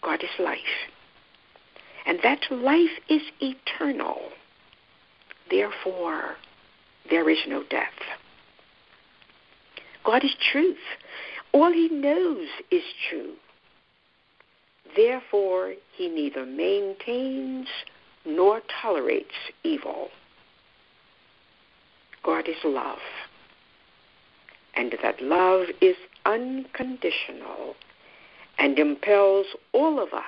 God is life. And that life is eternal. Therefore, there is no death. God is truth. All he knows is true. Therefore, he neither maintains nor tolerates evil. God is love. And that love is unconditional and impels all of us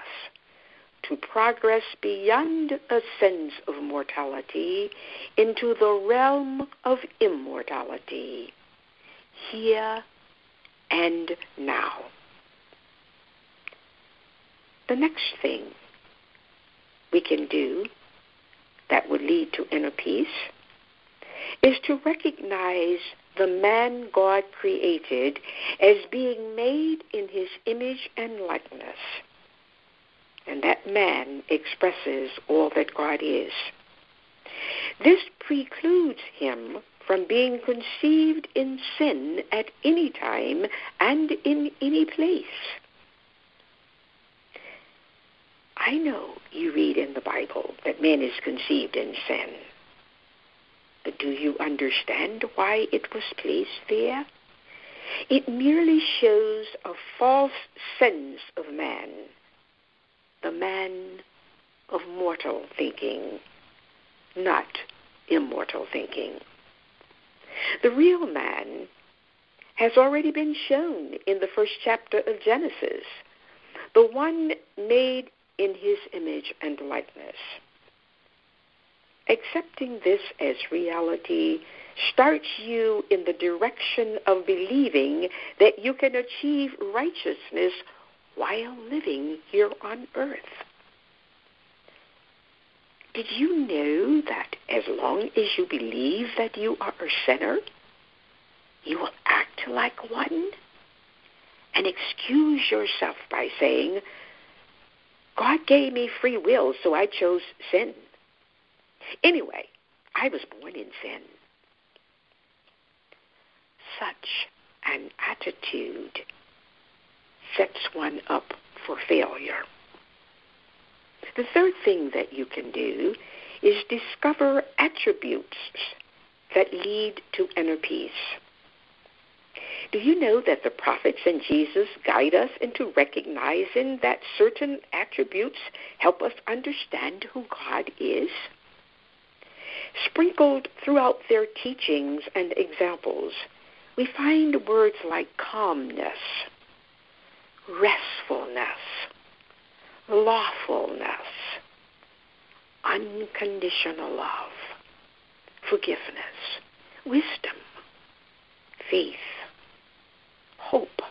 to progress beyond a sense of mortality into the realm of immortality, here and now. The next thing we can do that would lead to inner peace is to recognize the man God created as being made in his image and likeness. And that man expresses all that God is. This precludes him from being conceived in sin at any time and in any place. I know you read in the Bible that man is conceived in sin. But do you understand why it was placed there? It merely shows a false sense of man, the man of mortal thinking, not immortal thinking. The real man has already been shown in the first chapter of Genesis, the one made in his image and likeness. Accepting this as reality starts you in the direction of believing that you can achieve righteousness while living here on earth. Did you know that as long as you believe that you are a sinner, you will act like one and excuse yourself by saying, God gave me free will, so I chose sin. Anyway, I was born in sin. Such an attitude sets one up for failure. The third thing that you can do is discover attributes that lead to inner peace. Do you know that the prophets and Jesus guide us into recognizing that certain attributes help us understand who God is? Sprinkled throughout their teachings and examples, we find words like calmness, restfulness, lawfulness, unconditional love, forgiveness, wisdom, faith, hope,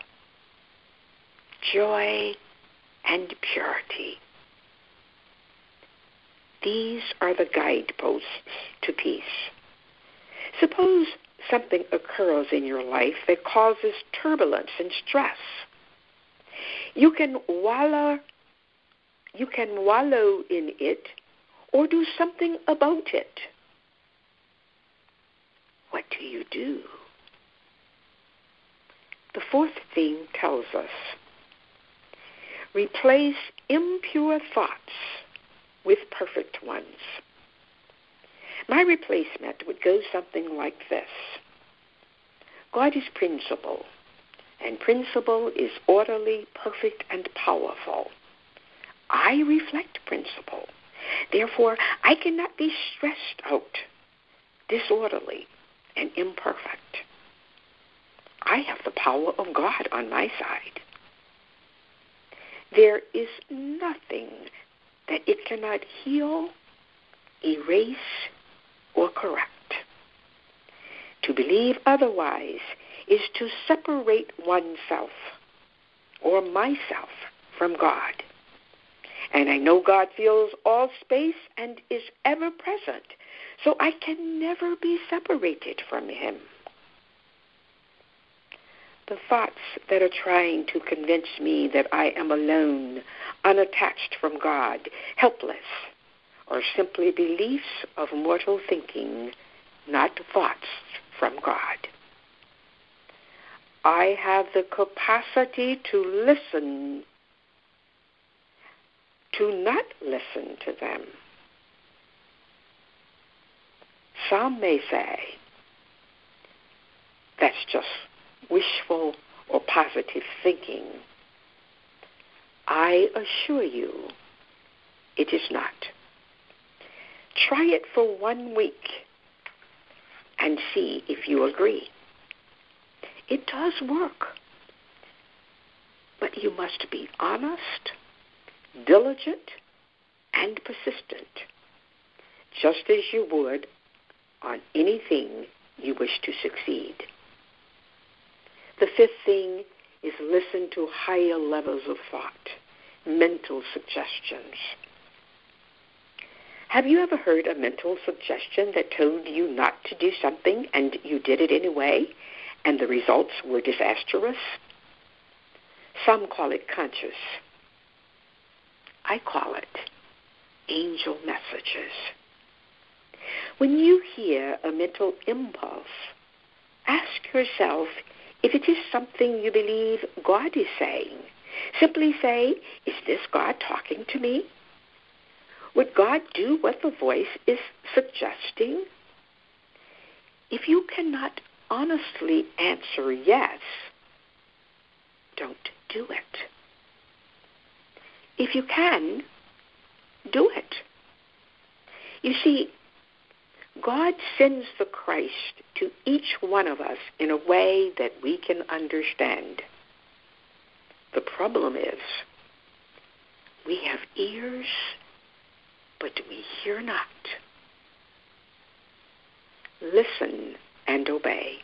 joy, and purity. These are the guideposts to peace. Suppose something occurs in your life that causes turbulence and stress. You can wallow in it or do something about it. What do? The fourth thing tells us, replace impure thoughts with perfect ones. My replacement would go something like this. God is principle, and principle is orderly, perfect, and powerful. I reflect principle. Therefore, I cannot be stressed out, disorderly, and imperfect. I have the power of God on my side. There is nothing that it cannot heal, erase, or correct. To believe otherwise is to separate oneself or myself from God. And I know God fills all space and is ever present, so I can never be separated from him. The thoughts that are trying to convince me that I am alone, unattached from God, helpless, are simply beliefs of mortal thinking, not thoughts from God. I have the capacity to listen to not listen to them. Some may say, that's just wishful or positive thinking. I assure you, it is not. Try it for 1 week and see if you agree. It does work. But you must be honest, diligent, and persistent, just as you would on anything you wish to succeed. The 5th thing is listen to higher levels of thought, mental suggestions. Have you ever heard a mental suggestion that told you not to do something and you did it anyway, and the results were disastrous? Some call it conscious. I call it angel messages. When you hear a mental impulse, ask yourself if it is something you believe God is saying. Simply say, is this God talking to me? Would God do what the voice is suggesting? If you cannot honestly answer yes, don't do it. If you can, do it. You see, God sends the Christ to each one of us in a way that we can understand. The problem is, we have ears, but we hear not. Listen and obey.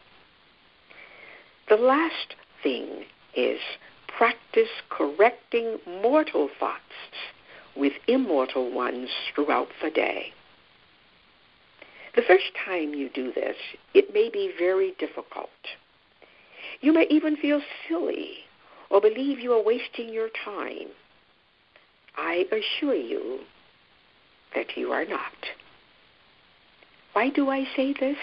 The last thing is practice correcting mortal thoughts with immortal ones throughout the day. The first time you do this, it may be very difficult. You may even feel silly or believe you are wasting your time. I assure you that you are not. Why do I say this?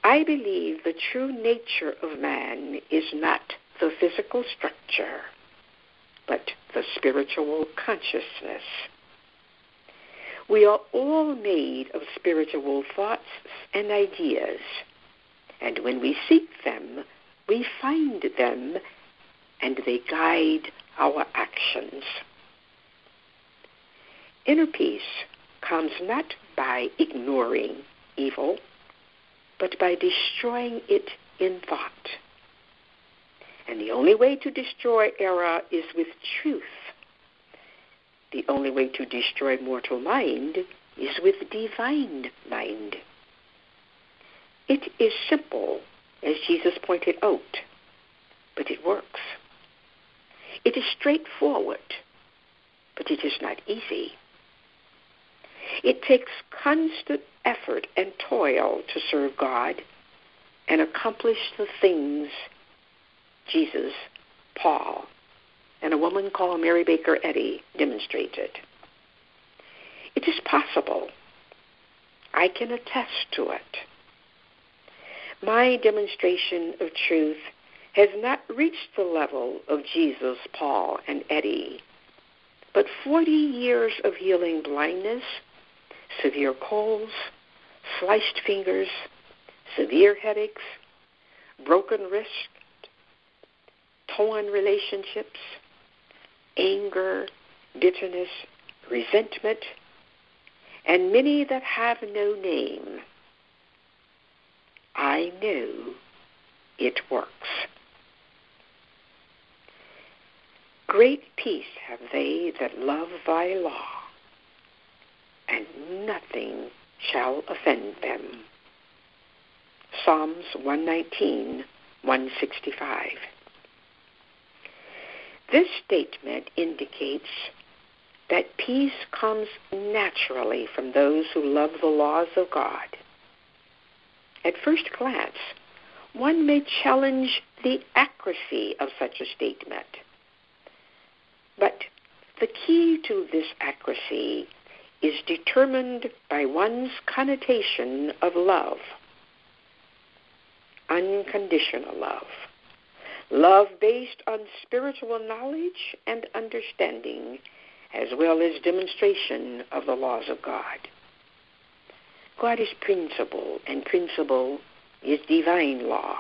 I believe the true nature of man is not the physical structure, but the spiritual consciousness. We are all made of spiritual thoughts and ideas, and when we seek them, we find them, and they guide our actions. Inner peace comes not by ignoring evil, but by destroying it in thought. And the only way to destroy error is with truth. The only way to destroy mortal mind is with divine mind. It is simple, as Jesus pointed out, but it works. It is straightforward, but it is not easy. It takes constant effort and toil to serve God and accomplish the things Jesus, Paul, and a woman called Mary Baker Eddy demonstrated. It is possible. I can attest to it. My demonstration of truth has not reached the level of Jesus, Paul, and Eddy, but 40 years of healing blindness, severe colds, sliced fingers, severe headaches, broken wrists, torn relationships, anger, bitterness, resentment, and many that have no name. I know it works. Great peace have they that love thy law, and nothing shall offend them. Psalms 119, 165. This statement indicates that peace comes naturally from those who love the laws of God. At first glance, one may challenge the accuracy of such a statement. But the key to this accuracy is determined by one's connotation of love. Unconditional love. love based on spiritual knowledge and understanding, as well as demonstration of the laws of God. God is principle, and principle is divine law,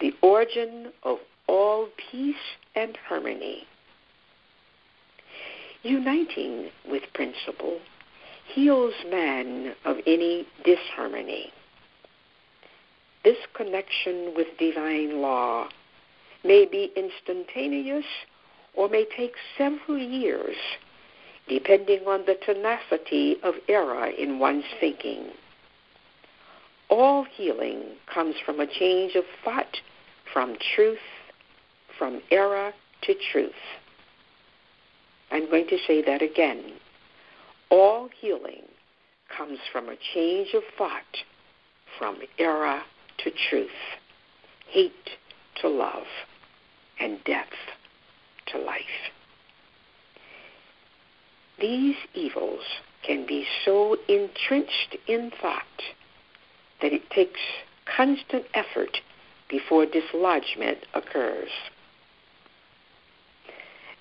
the origin of all peace and harmony. Uniting with principle heals man of any disharmony. This connection with divine law may be instantaneous or may take several years, depending on the tenacity of error in one's thinking. All healing comes from a change of thought from truth, from error to truth. I'm going to say that again. All healing comes from a change of thought from error to truth, hate to love, and death to life. These evils can be so entrenched in thought that it takes constant effort before dislodgement occurs.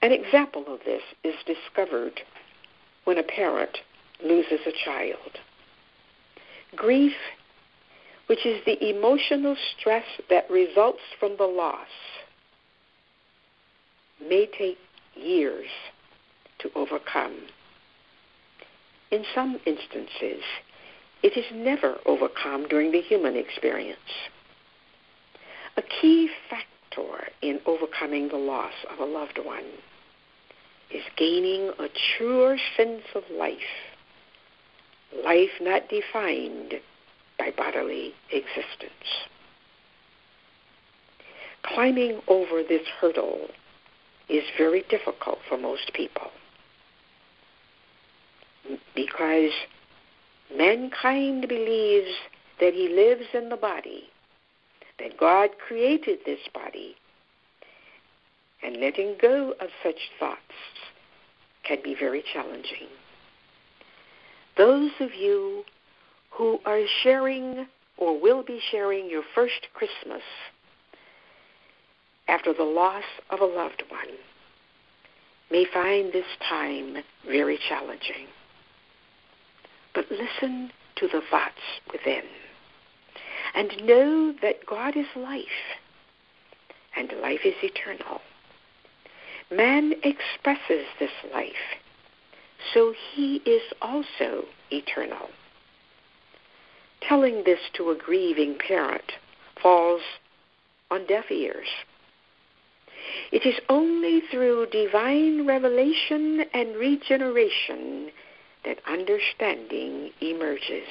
An example of this is discovered when a parent loses a child. Grief, which is the emotional stress that results from the loss, may take years to overcome. In some instances, it is never overcome during the human experience. A key factor in overcoming the loss of a loved one is gaining a truer sense of life, life not defined by bodily existence. Climbing over this hurdle is very difficult for most people because mankind believes that he lives in the body, that God created this body, and letting go of such thoughts can be very challenging. Those of you who are sharing or will be sharing your first Christmas after the loss of a loved one may find this time very challenging. But listen to the thoughts within and know that God is life and life is eternal. Man expresses this life, so he is also eternal. Telling this to a grieving parent falls on deaf ears. It is only through divine revelation and regeneration that understanding emerges.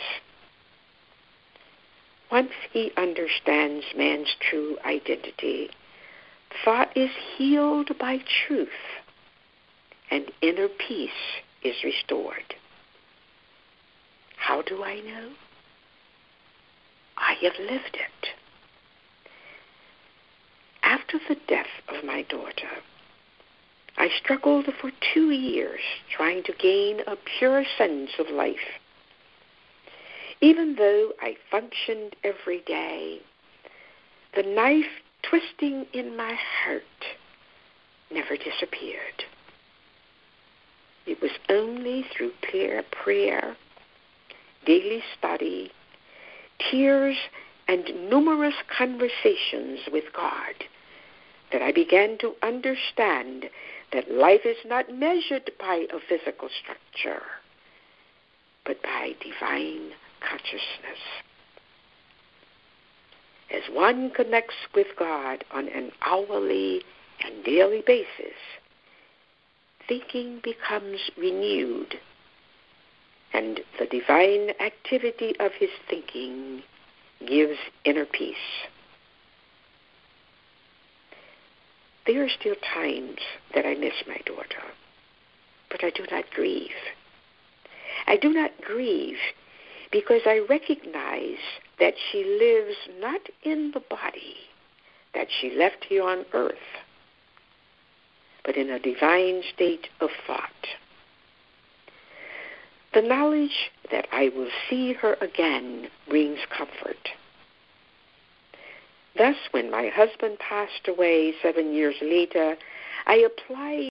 Once he understands man's true identity, thought is healed by truth, and inner peace is restored. How do I know? I have lived it. After the death of my daughter, I struggled for 2 years trying to gain a pure sense of life. Even though I functioned every day, the knife twisting in my heart never disappeared. It was only through prayer, daily study, tears, and numerous conversations with God that I began to understand that life is not measured by a physical structure, but by divine consciousness. As one connects with God on an hourly and daily basis, thinking becomes renewed, and the divine activity of his thinking gives inner peace. There are still times that I miss my daughter, but I do not grieve. I do not grieve because I recognize that she lives not in the body that she left here on earth, but in a divine state of thought. The knowledge that I will see her again brings comfort. Thus, when my husband passed away 7 years later, I applied